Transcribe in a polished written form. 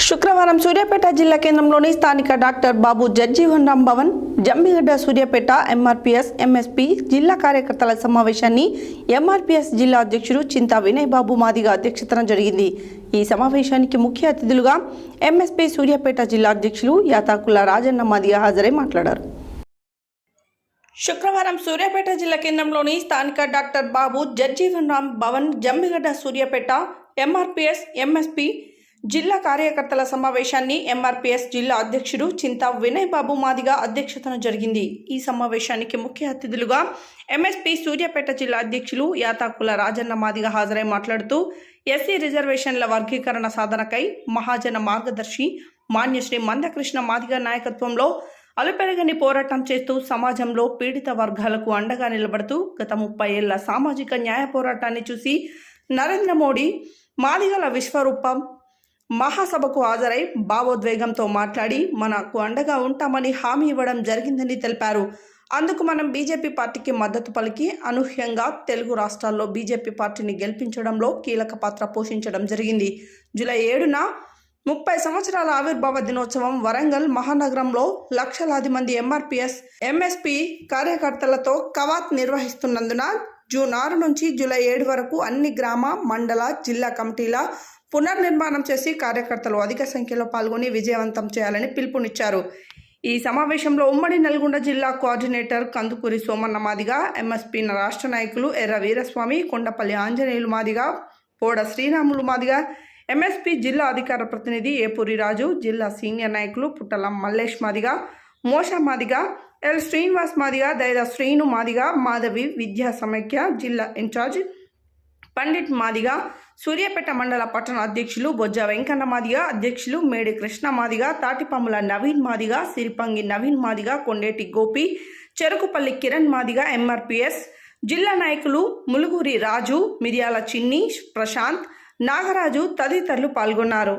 శుక్రవారం సూర్యాపేట జిల్లా కేంద్రంలోని స్థానిక doctor Babu Jagjivan Ram Bhavan జంబిగడ్డ Suryapet MRPS MSP జిల్లా కార్యకర్తల సమావేశాన్ని ఎంఆర్పీఎస్ జిల్లా అధ్యక్షుడు చింతా వినయ్ బాబు మాదిగా అధ్యక్షతన జరిగింది. ఈ సమావేశానికి ముఖ్య అతిథులుగా ఎంఎస్పీ సూర్యాపేట జిల్లా అధ్యక్షులు యాతాకుల రాజన్న మాదిగా హాజరై మాట్లాడారు. శుక్రవారం సూర్యాపేట జిల్లా కేంద్రంలోని స్థానిక doctor Babu Jagjivan Ram Bhavan జంబిగడ్డ Suryapet MRPS MSP జిల్లా కార్యకర్తల సమావేశాన్ని ఎంఆర్పీఎస్ జిల్లా అధ్యక్షుడు చింతా వినయ్ బాబు మాదిగా అధ్యక్షతన జరిగింది. ఈ సమావేశానికి ముఖ్య అతిథులుగా ఎంఎస్పీ సూర్యాపేట జిల్లా అధ్యక్షులు యాతాకుల రాజన్న మాదిగా హాజరై మాట్లాడుతూ ఎస్సీ రిజర్వేషన్ల వర్గీకరణ సాధనకై మహాజన మార్గదర్శి మాన్యశ్రీ మందకృష్ణ మాదిగా నాయకత్వంలో అలుపెరగని పోరాటం చేస్తూ సమాజంలో పీడిత వర్గాలకు అండగా నిలబడుతూ గత 30 ఏళ్ల సామాజిక న్యాయ పోరాటాన్ని చూసి నరేంద్ర మోడీ మాదిగల విశ్వరూపం మహాసభకు హాజరై భావోద్వేగంతో మాట్లాడి మనకు అండగా ఉంటామని హామీ ఇవ్వడం జరిగిందని తెలిపారు. అందుకు మనం బీజేపీ పార్టీకి మద్దతు పలికి అనూహ్యంగా తెలుగు రాష్ట్రాల్లో బీజేపీ పార్టీని గెలిపించడంలో కీలక పాత్ర పోషించడం జరిగింది. జూలై 7న 30 సంవత్సరాల ఆవిర్భావ దినోత్సవం వరంగల్ మహానగరంలో లక్షలాది మంది ఎంఆర్పీఎస్ ఎంఎస్పీ కార్యకర్తలతో కవాత్ నిర్వహిస్తున్నందున జూన్ 6 నుంచి జూలై 7 వరకు అన్ని గ్రామ మండల జిల్లా కమిటీల పునర్నిర్మాణం చేసి కార్యకర్తలు అధిక సంఖ్యలో పాల్గొని విజయవంతం చేయాలని పిలుపునిచ్చారు. ఈ సమావేశంలో ఉమ్మడి నల్గొండ జిల్లా కోఆర్డినేటర్ కందుకూరి సోమన్న మాదిగా, ఎంఎస్పీ రాష్ట్ర నాయకులు ఎర్ర వీరస్వామి, కొండపల్లి ఆంజనేయులు మాదిగా, పోడ శ్రీరాములు మాదిగా, ఎంఎస్పీ జిల్లా అధికార ప్రతినిధి ఏపూరి రాజు, జిల్లా సీనియర్ నాయకులు పుట్టల మల్లేష్ మాదిగా, మోషా మాదిగా, ఎల్ శ్రీనివాస్ మాదిగా, దైద శ్రీను మాదిగా, మాధవి విద్యా సమైక్య జిల్లా ఇన్ఛార్జ్ పండిట్ మాదిగా, సూర్యాపేట మండల పట్టణ అధ్యక్షులు బొజ్జ వెంకన్న మాదిగా, అధ్యక్షులు మేడి కృష్ణ మాదిగా, తాటిపమ్ముల నవీన్ మాదిగా, సిరిపంగి నవీన్ మాదిగా, కొండేటి గోపి, చెరుకుపల్లి కిరణ్ మాదిగా, ఎంఆర్పీఎస్ జిల్లా నాయకులు ములుగురి రాజు, మిర్యాల చిన్ని, ప్రశాంత్, నాగరాజు తదితరులు పాల్గొన్నారు.